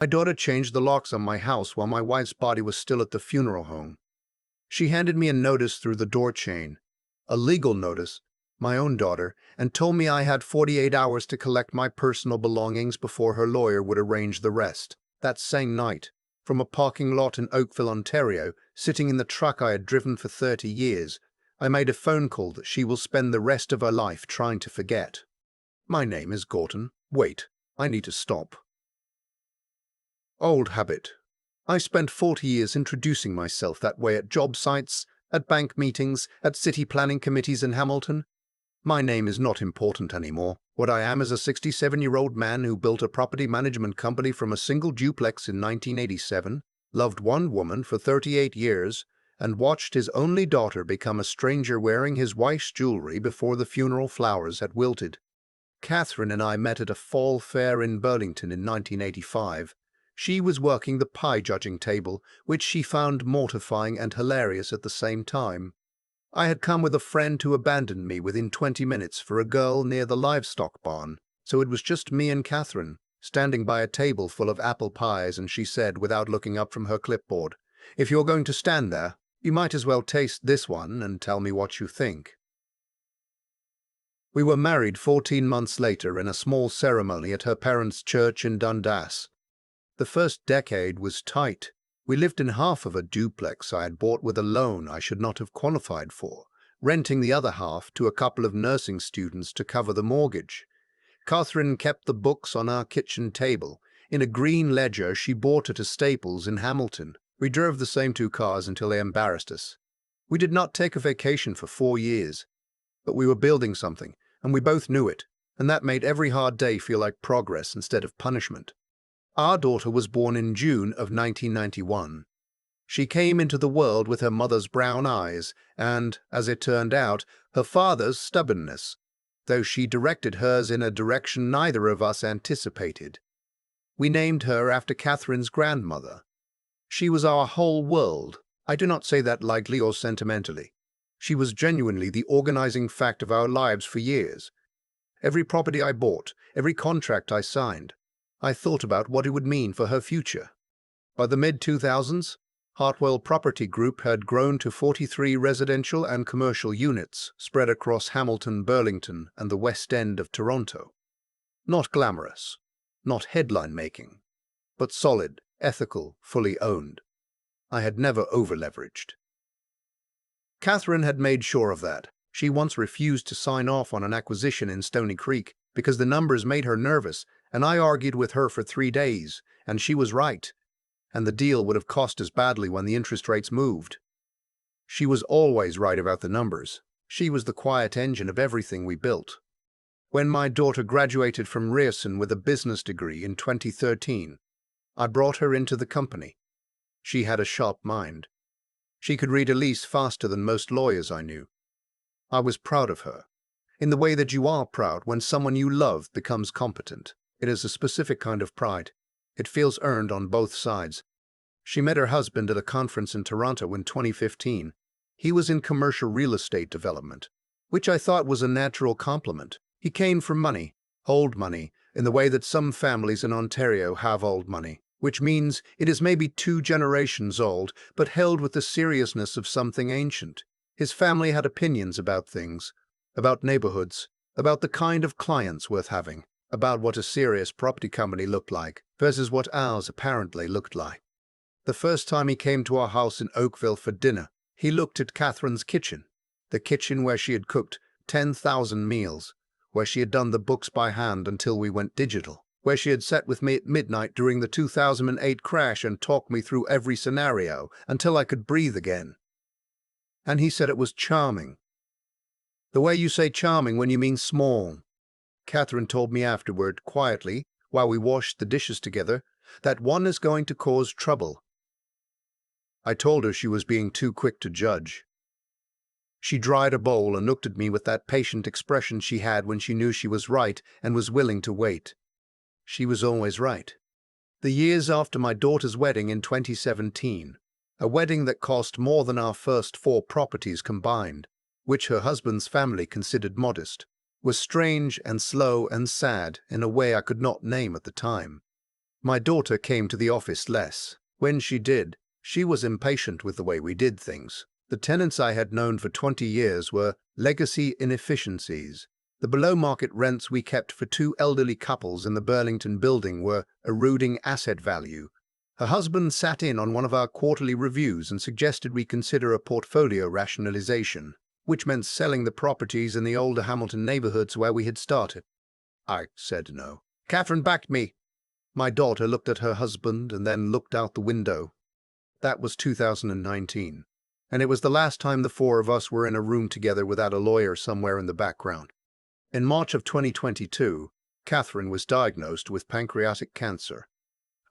My daughter changed the locks on my house while my wife's body was still at the funeral home. She handed me a notice through the door chain, a legal notice, my own daughter, and told me I had 48 hours to collect my personal belongings before her lawyer would arrange the rest. That same night, from a parking lot in Oakville, Ontario, sitting in the truck I had driven for 30 years, I made a phone call that she will spend the rest of her life trying to forget. My name is Gorton. Wait, I need to stop. Old habit. I spent 40 years introducing myself that way at job sites, at bank meetings, at city planning committees in Hamilton. My name is not important anymore. What I am is a 67-year-old man who built a property management company from a single duplex in 1987, loved one woman for 38 years, and watched his only daughter become a stranger wearing his wife's jewelry before the funeral flowers had wilted. Catherine and I met at a fall fair in Burlington in 1985. She was working the pie judging table, which she found mortifying and hilarious at the same time. I had come with a friend who abandoned me within 20 minutes for a girl near the livestock barn, so it was just me and Catherine, standing by a table full of apple pies, and she said, without looking up from her clipboard, "If you're going to stand there, you might as well taste this one and tell me what you think." We were married 14 months later in a small ceremony at her parents' church in Dundas. The first decade was tight. We lived in half of a duplex I had bought with a loan I should not have qualified for, renting the other half to a couple of nursing students to cover the mortgage. Catherine kept the books on our kitchen table, in a green ledger she bought at a Staples in Hamilton. We drove the same two cars until they embarrassed us. We did not take a vacation for 4 years, but we were building something, and we both knew it, and that made every hard day feel like progress instead of punishment. Our daughter was born in June of 1991. She came into the world with her mother's brown eyes and, as it turned out, her father's stubbornness, though she directed hers in a direction neither of us anticipated. We named her after Catherine's grandmother. She was our whole world. I do not say that lightly or sentimentally. She was genuinely the organizing fact of our lives for years. Every property I bought, every contract I signed, I thought about what it would mean for her future. By the mid-2000s, Hartwell Property Group had grown to 43 residential and commercial units spread across Hamilton, Burlington, and the West End of Toronto. Not glamorous, not headline-making, but solid, ethical, fully owned. I had never over-leveraged. Catherine had made sure of that. She once refused to sign off on an acquisition in Stony Creek because the numbers made her nervous, and I argued with her for 3 days, and she was right, and the deal would have cost us badly when the interest rates moved. She was always right about the numbers. She was the quiet engine of everything we built. When my daughter graduated from Ryerson with a business degree in 2013, I brought her into the company. She had a sharp mind. She could read a lease faster than most lawyers I knew. I was proud of her, in the way that you are proud when someone you love becomes competent. It is a specific kind of pride. It feels earned on both sides. She met her husband at a conference in Toronto in 2015. He was in commercial real estate development, which I thought was a natural compliment. He came from money, old money, in the way that some families in Ontario have old money, which means it is maybe 2 generations old, but held with the seriousness of something ancient. His family had opinions about things, about neighborhoods, about the kind of clients worth having, about what a serious property company looked like versus what ours apparently looked like. The first time he came to our house in Oakville for dinner, he looked at Catherine's kitchen, the kitchen where she had cooked 10,000 meals, where she had done the books by hand until we went digital, where she had sat with me at midnight during the 2008 crash and talked me through every scenario until I could breathe again. And he said it was charming. The way you say charming when you mean small. Catherine told me afterward, quietly, while we washed the dishes together, that one is going to cause trouble. I told her she was being too quick to judge. She dried a bowl and looked at me with that patient expression she had when she knew she was right and was willing to wait. She was always right. The years after my daughter's wedding in 2017, a wedding that cost more than our first 4 properties combined, which her husband's family considered modest, was strange and slow and sad in a way I could not name at the time. My daughter came to the office less. When she did, she was impatient with the way we did things. The tenants I had known for 20 years were legacy inefficiencies. The below-market rents we kept for two elderly couples in the Burlington building were eroding asset value. Her husband sat in on one of our quarterly reviews and suggested we consider a portfolio rationalization, which meant selling the properties in the older Hamilton neighborhoods where we had started. I said no. Catherine backed me. My daughter looked at her husband and then looked out the window. That was 2019, and it was the last time the four of us were in a room together without a lawyer somewhere in the background. In March of 2022, Catherine was diagnosed with pancreatic cancer.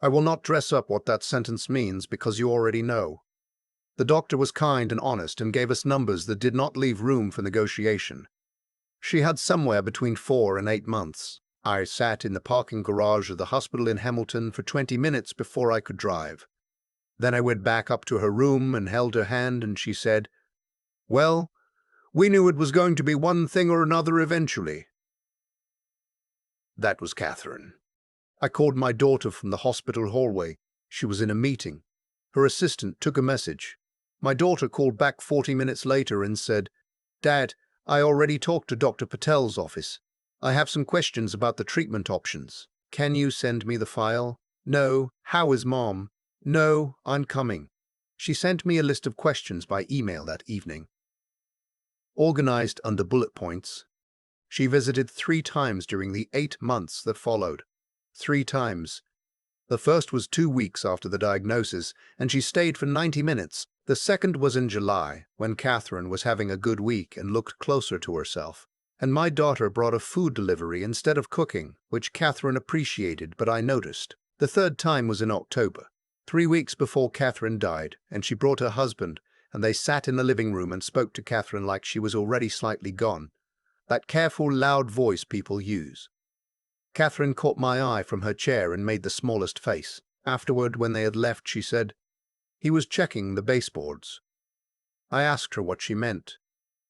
I will not dress up what that sentence means because you already know. The doctor was kind and honest and gave us numbers that did not leave room for negotiation. She had somewhere between 4 and 8 months. I sat in the parking garage of the hospital in Hamilton for 20 minutes before I could drive. Then I went back up to her room and held her hand, and she said, "Well, we knew it was going to be one thing or another eventually." That was Catherine. I called my daughter from the hospital hallway. She was in a meeting. Her assistant took a message. My daughter called back 40 minutes later and said, "Dad, I already talked to Dr. Patel's office. I have some questions about the treatment options. Can you send me the file?" "No. How is Mom?" "No, I'm coming." She sent me a list of questions by email that evening, organized under bullet points. She visited 3 times during the 8 months that followed. 3 times. The first was 2 weeks after the diagnosis, and she stayed for 90 minutes. The second was in July, when Catherine was having a good week and looked closer to herself. And my daughter brought a food delivery instead of cooking, which Catherine appreciated, but I noticed. The third time was in October, 3 weeks before Catherine died, and she brought her husband, and they sat in the living room and spoke to Catherine like she was already slightly gone. That careful, loud voice people use. Catherine caught my eye from her chair and made the smallest face. Afterward, when they had left, she said, "He was checking the baseboards." I asked her what she meant.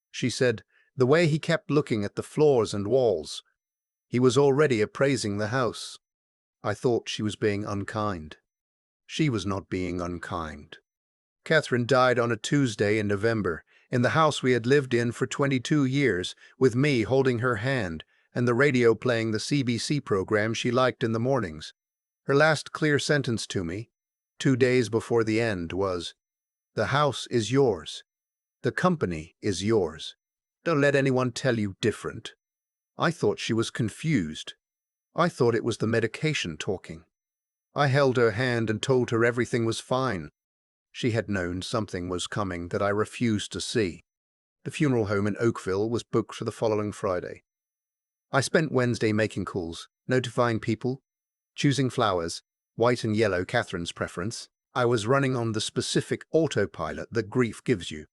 She said, "The way he kept looking at the floors and walls. He was already appraising the house." I thought she was being unkind. She was not being unkind. Catherine died on a Tuesday in November, in the house we had lived in for 22 years, with me holding her hand and the radio playing the CBC program she liked in the mornings. Her last clear sentence to me, 2 days before the end, was, "The house is yours. The company is yours. Don't let anyone tell you different." I thought she was confused. I thought it was the medication talking. I held her hand and told her everything was fine. She had known something was coming that I refused to see. The funeral home in Oakville was booked for the following Friday. I spent Wednesday making calls, notifying people, choosing flowers, white and yellow, Catherine's preference. I was running on the specific autopilot that grief gives you,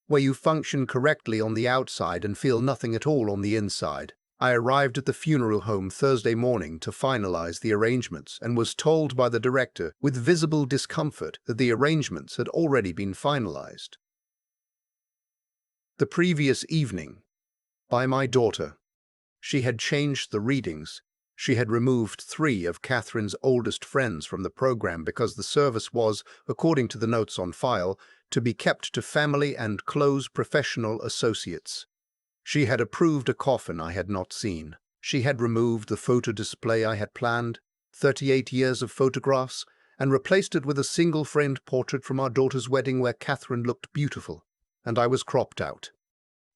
where you function correctly on the outside and feel nothing at all on the inside. I arrived at the funeral home Thursday morning to finalize the arrangements and was told by the director with visible discomfort that the arrangements had already been finalized the previous evening by my daughter. She had changed the readings. She had removed 3 of Catherine's oldest friends from the program because the service was, according to the notes on file, to be kept to family and close professional associates. She had approved a coffin I had not seen. She had removed the photo display I had planned, 38 years of photographs, and replaced it with a single-framed portrait from our daughter's wedding where Catherine looked beautiful, and I was cropped out.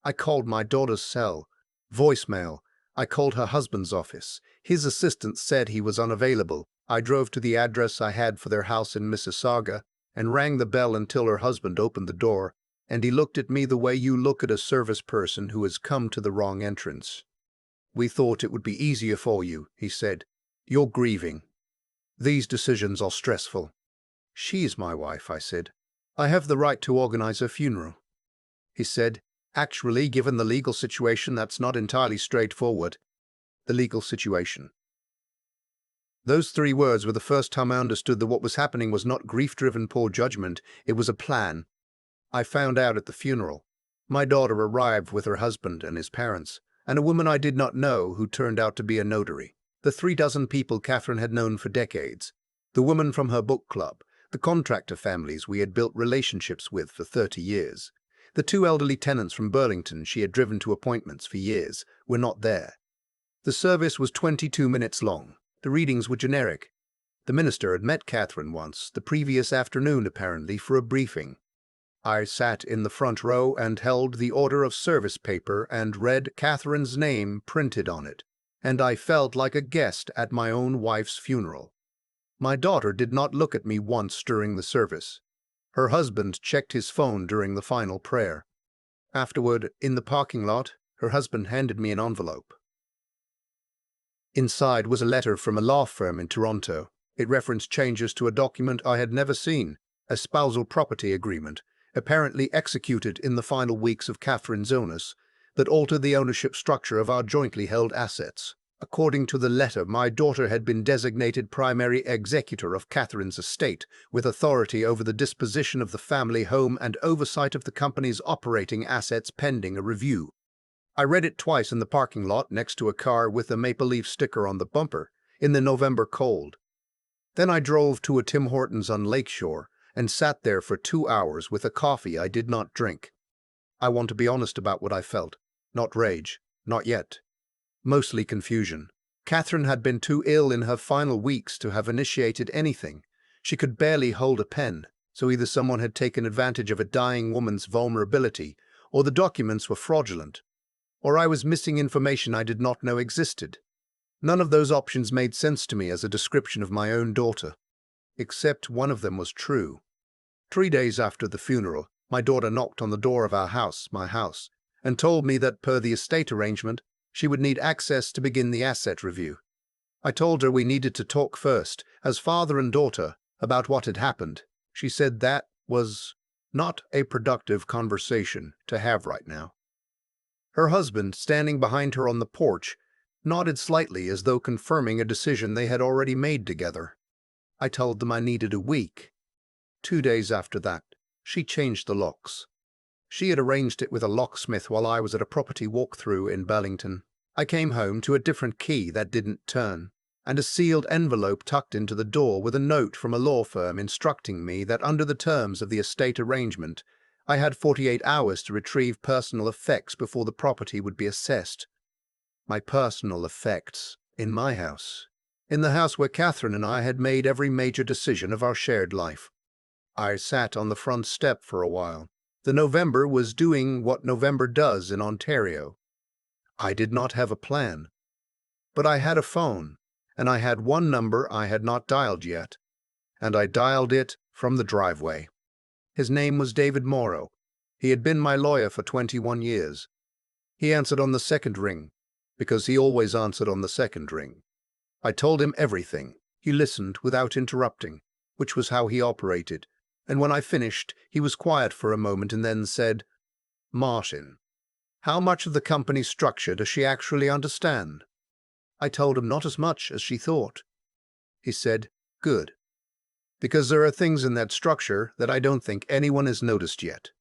I called my daughter's cell. Voicemail. I called her husband's office. His assistant said he was unavailable. I drove to the address I had for their house in Mississauga and rang the bell until her husband opened the door, and he looked at me the way you look at a service person who has come to the wrong entrance. "We thought it would be easier for you," he said. "You're grieving. These decisions are stressful." "She's my wife," I said. "I have the right to organize her funeral." He said, "Actually, given the legal situation, that's not entirely straightforward." The legal situation. Those 3 words were the first time I understood that what was happening was not grief-driven poor judgment, it was a plan. I found out at the funeral. My daughter arrived with her husband and his parents, and a woman I did not know who turned out to be a notary. The 36 people Catherine had known for decades. The woman from her book club, the contractor families we had built relationships with for 30 years, the two elderly tenants from Burlington she had driven to appointments for years, were not there. The service was 22 minutes long. The readings were generic. The minister had met Catherine once, the previous afternoon apparently, for a briefing. I sat in the front row and held the order of service paper and read Catherine's name printed on it, and I felt like a guest at my own wife's funeral. My daughter did not look at me once during the service. Her husband checked his phone during the final prayer. Afterward, in the parking lot, her husband handed me an envelope. Inside was a letter from a law firm in Toronto. It referenced changes to a document I had never seen, a spousal property agreement, apparently executed in the final weeks of Catherine's illness, that altered the ownership structure of our jointly held assets. According to the letter, my daughter had been designated primary executor of Catherine's estate, with authority over the disposition of the family home and oversight of the company's operating assets pending a review. I read it twice in the parking lot next to a car with a maple leaf sticker on the bumper, in the November cold. Then I drove to a Tim Hortons on Lakeshore and sat there for 2 hours with a coffee I did not drink. I want to be honest about what I felt. Not rage. Not yet. Mostly confusion. Catherine had been too ill in her final weeks to have initiated anything. She could barely hold a pen, so either someone had taken advantage of a dying woman's vulnerability, or the documents were fraudulent, or I was missing information I did not know existed. None of those options made sense to me as a description of my own daughter. Except one of them was true. 3 days after the funeral, my daughter knocked on the door of our house, my house, and told me that per the estate arrangement, she would need access to begin the asset review. I told her we needed to talk first, as father and daughter, about what had happened. She said that was not a productive conversation to have right now. Her husband, standing behind her on the porch, nodded slightly as though confirming a decision they had already made together. I told them I needed a week. 2 days after that, she changed the locks. She had arranged it with a locksmith while I was at a property walkthrough in Burlington. I came home to a different key that didn't turn, and a sealed envelope tucked into the door with a note from a law firm instructing me that under the terms of the estate arrangement, I had 48 hours to retrieve personal effects before the property would be assessed. My personal effects in my house, in the house where Catherine and I had made every major decision of our shared life. I sat on the front step for a while. The November was doing what November does in Ontario. I did not have a plan, but I had a phone, and I had one number I had not dialed yet, and I dialed it from the driveway. His name was David Morrow. He had been my lawyer for 21 years. He answered on the second ring, because he always answered on the second ring. I told him everything. He listened without interrupting, which was how he operated. And when I finished, he was quiet for a moment and then said, "Martin, how much of the company structure does she actually understand?" I told him not as much as she thought. He said, "Good, because there are things in that structure that I don't think anyone has noticed yet.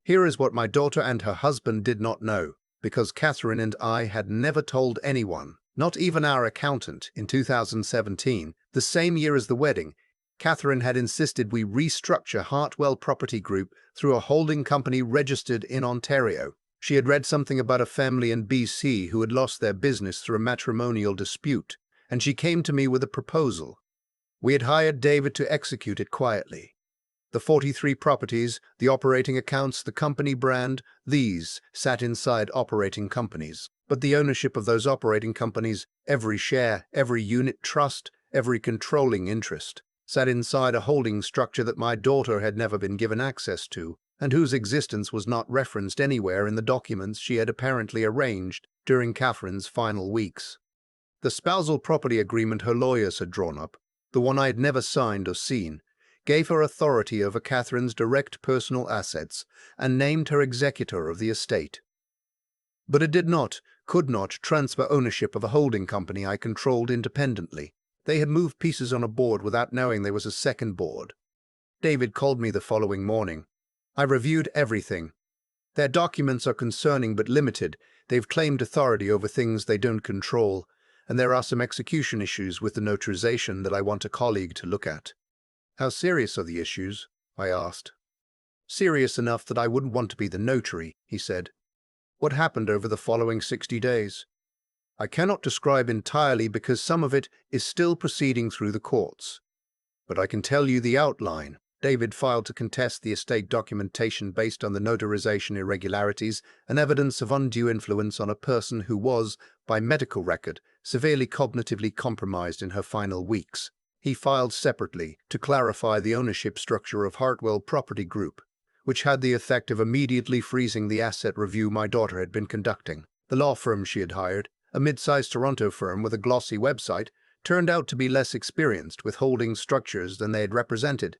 Here is what my daughter and her husband did not know, because Catherine and I had never told anyone, not even our accountant. In 2017, the same year as the wedding, Catherine had insisted we restructure Hartwell Property Group through a holding company registered in Ontario. She had read something about a family in BC who had lost their business through a matrimonial dispute, and she came to me with a proposal. We had hired David to execute it quietly. The 43 properties, the operating accounts, the company brand, these sat inside operating companies. But the ownership of those operating companies, every share, every unit trust, every controlling interest, sat inside a holding structure that my daughter had never been given access to, and whose existence was not referenced anywhere in the documents she had apparently arranged during Catherine's final weeks. The spousal property agreement her lawyers had drawn up, the one I had never signed or seen, gave her authority over Catherine's direct personal assets and named her executor of the estate. But it did not, could not, transfer ownership of a holding company I controlled independently. They had moved pieces on a board without knowing there was a second board. David called me the following morning. I reviewed everything. Their documents are concerning but limited. They've claimed authority over things they don't control, and there are some execution issues with the notarization that I want a colleague to look at." "How serious are the issues?" I asked. "Serious enough that I wouldn't want to be the notary," he said. "What happened over the following 60 days? I cannot describe entirely because some of it is still proceeding through the courts. But I can tell you the outline. David filed to contest the estate documentation based on the notarization irregularities and evidence of undue influence on a person who was, by medical record, severely cognitively compromised in her final weeks. He filed separately to clarify the ownership structure of Hartwell Property Group, which had the effect of immediately freezing the asset review my daughter had been conducting. The law firm she had hired, a mid-sized Toronto firm with a glossy website, turned out to be less experienced with holding structures than they had represented.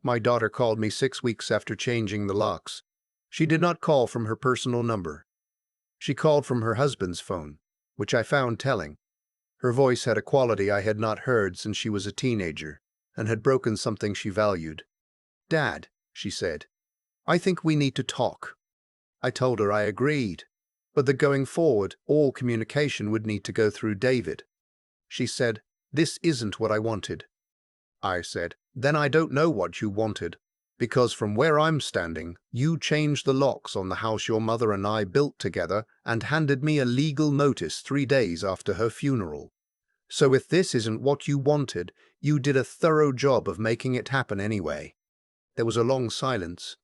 My daughter called me 6 weeks after changing the locks. She did not call from her personal number. She called from her husband's phone, which I found telling. Her voice had a quality I had not heard since she was a teenager, and had broken something she valued. "Dad," she said, "I think we need to talk." I told her I agreed, but that going forward, all communication would need to go through David. She said, "This isn't what I wanted." I said, "Then I don't know what you wanted, because from where I'm standing, you changed the locks on the house your mother and I built together and handed me a legal notice 3 days after her funeral. So if this isn't what you wanted, you did a thorough job of making it happen anyway." There was a long silence.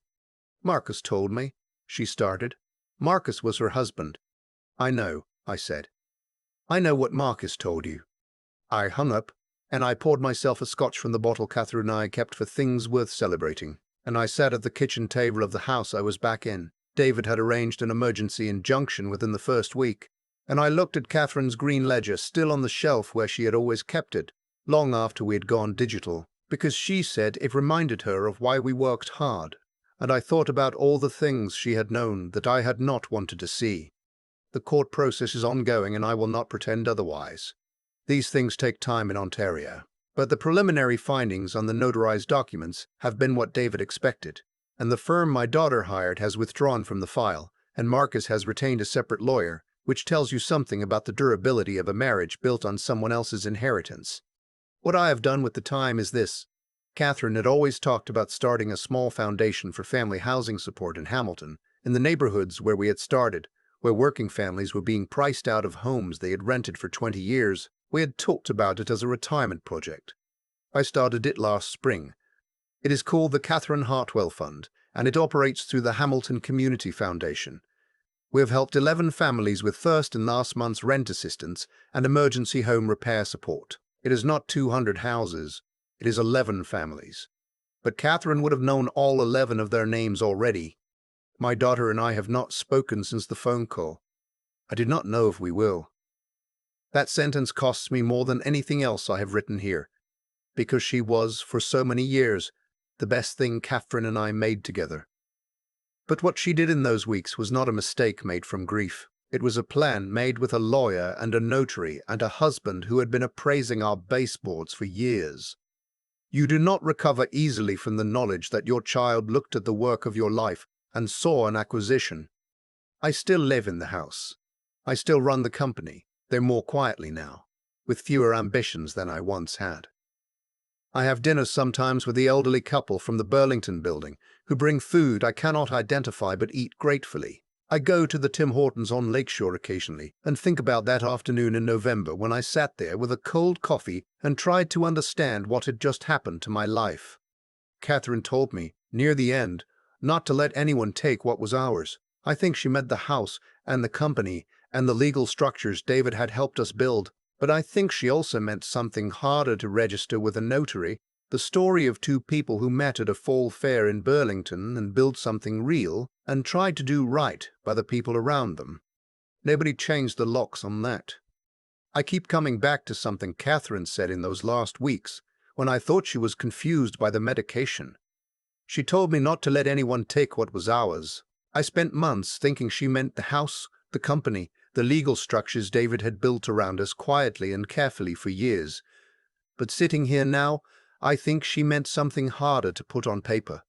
"Marcus told me," she started. "Marcus was her husband." "I know," I said. "I know what Marcus told you." I hung up, and I poured myself a scotch from the bottle Catherine and I kept for things worth celebrating, and I sat at the kitchen table of the house I was back in. David had arranged an emergency injunction within the first week, and I looked at Catherine's green ledger still on the shelf where she had always kept it, long after we had gone digital, because she said it reminded her of why we worked hard, and I thought about all the things she had known that I had not wanted to see. The court process is ongoing, and I will not pretend otherwise. These things take time in Ontario, but the preliminary findings on the notarized documents have been what David expected, and the firm my daughter hired has withdrawn from the file, and Marcus has retained a separate lawyer, which tells you something about the durability of a marriage built on someone else's inheritance. What I have done with the time is this. Catherine had always talked about starting a small foundation for family housing support in Hamilton, in the neighborhoods where we had started, where working families were being priced out of homes they had rented for 20 years. We had talked about it as a retirement project. I started it last spring. It is called the Catherine Hartwell Fund, and it operates through the Hamilton Community Foundation. We have helped 11 families with first and last month's rent assistance and emergency home repair support. It is not 200 houses, it is 11 families. But Catherine would have known all 11 of their names already. My daughter and I have not spoken since the phone call. I do not know if we will. That sentence costs me more than anything else I have written here, because she was, for so many years, the best thing Catherine and I made together. But what she did in those weeks was not a mistake made from grief. It was a plan made with a lawyer and a notary and a husband who had been appraising our baseboards for years. You do not recover easily from the knowledge that your child looked at the work of your life and saw an acquisition. I still live in the house. I still run the company, though more quietly now, with fewer ambitions than I once had. I have dinners sometimes with the elderly couple from the Burlington building, who bring food I cannot identify but eat gratefully. I go to the Tim Hortons on Lakeshore occasionally and think about that afternoon in November when I sat there with a cold coffee and tried to understand what had just happened to my life. Catherine told me, near the end, not to let anyone take what was ours. I think she meant the house and the company and the legal structures David had helped us build, but I think she also meant something harder to register with a notary, the story of two people who met at a fall fair in Burlington and built something real and tried to do right by the people around them. Nobody changed the locks on that. I keep coming back to something Catherine said in those last weeks, when I thought she was confused by the medication. She told me not to let anyone take what was ours. I spent months thinking she meant the house, the company, the legal structures David had built around us quietly and carefully for years. But sitting here now, I think she meant something harder to put on paper.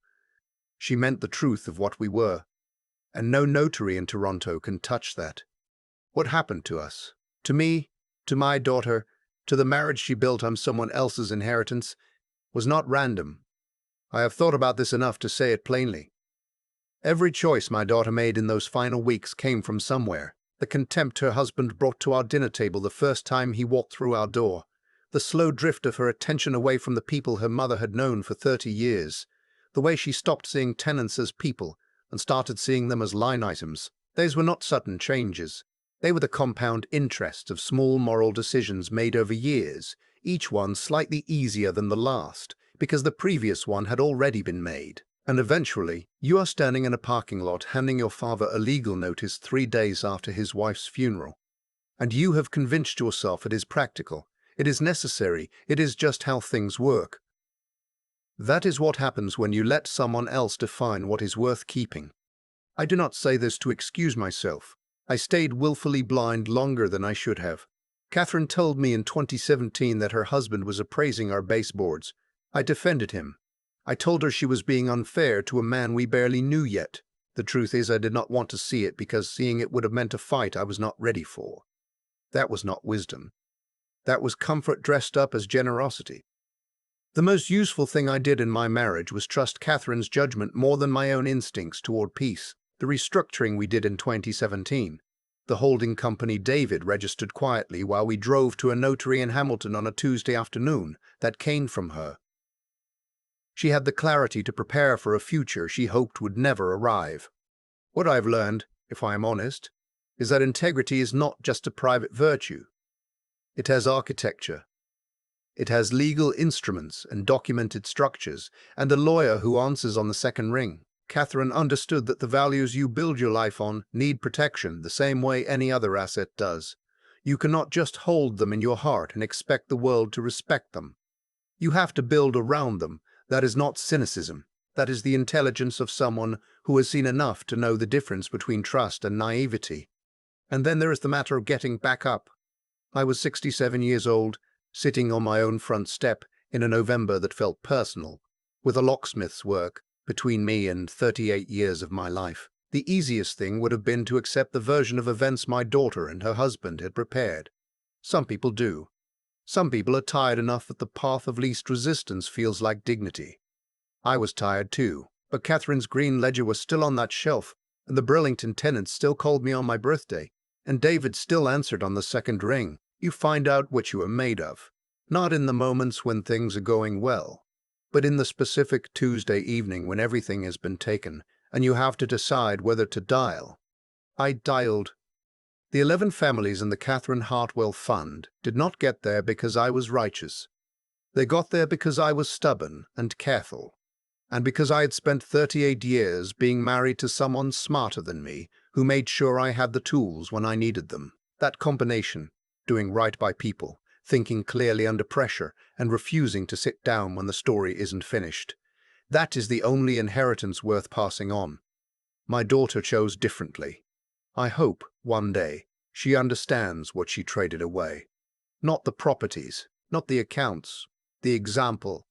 She meant the truth of what we were, and no notary in Toronto can touch that. What happened to us? To me, to my daughter, to the marriage she built on someone else's inheritance, was not random. I have thought about this enough to say it plainly. Every choice my daughter made in those final weeks came from somewhere. The contempt her husband brought to our dinner table the first time he walked through our door, the slow drift of her attention away from the people her mother had known for 30 years, the way she stopped seeing tenants as people and started seeing them as line items. These were not sudden changes. They were the compound interest of small moral decisions made over years, each one slightly easier than the last, because the previous one had already been made. And eventually, you are standing in a parking lot handing your father a legal notice 3 days after his wife's funeral. And you have convinced yourself it is practical, it is necessary, it is just how things work. That is what happens when you let someone else define what is worth keeping. I do not say this to excuse myself. I stayed willfully blind longer than I should have. Catherine told me in 2017 that her husband was appraising our baseboards. I defended him. I told her she was being unfair to a man we barely knew yet. The truth is I did not want to see it because seeing it would have meant a fight I was not ready for. That was not wisdom. That was comfort dressed up as generosity. The most useful thing I did in my marriage was trust Catherine's judgment more than my own instincts toward peace. The restructuring we did in 2017. The holding company David registered quietly while we drove to a notary in Hamilton on a Tuesday afternoon. That came from her. She had the clarity to prepare for a future she hoped would never arrive. What I've learned, if I am honest, is that integrity is not just a private virtue. It has architecture. It has legal instruments and documented structures, and a lawyer who answers on the second ring. Catherine understood that the values you build your life on need protection the same way any other asset does. You cannot just hold them in your heart and expect the world to respect them. You have to build around them. That is not cynicism. That is the intelligence of someone who has seen enough to know the difference between trust and naivety. And then there is the matter of getting back up. I was 67 years old, sitting on my own front step in a November that felt personal, with a locksmith's work between me and 38 years of my life. The easiest thing would have been to accept the version of events my daughter and her husband had prepared. Some people do. Some people are tired enough that the path of least resistance feels like dignity. I was tired too, but Catherine's green ledger was still on that shelf, and the Burlington tenants still called me on my birthday, and David still answered on the second ring. You find out what you are made of, not in the moments when things are going well, but in the specific Tuesday evening when everything has been taken, and you have to decide whether to dial. I dialed. The 11 families in the Catherine Hartwell Fund did not get there because I was righteous. They got there because I was stubborn and careful, and because I had spent 38 years being married to someone smarter than me, who made sure I had the tools when I needed them. That combination, doing right by people, thinking clearly under pressure, and refusing to sit down when the story isn't finished. That is the only inheritance worth passing on. My daughter chose differently. I hope, one day, she understands what she traded away. Not the properties, not the accounts, the example,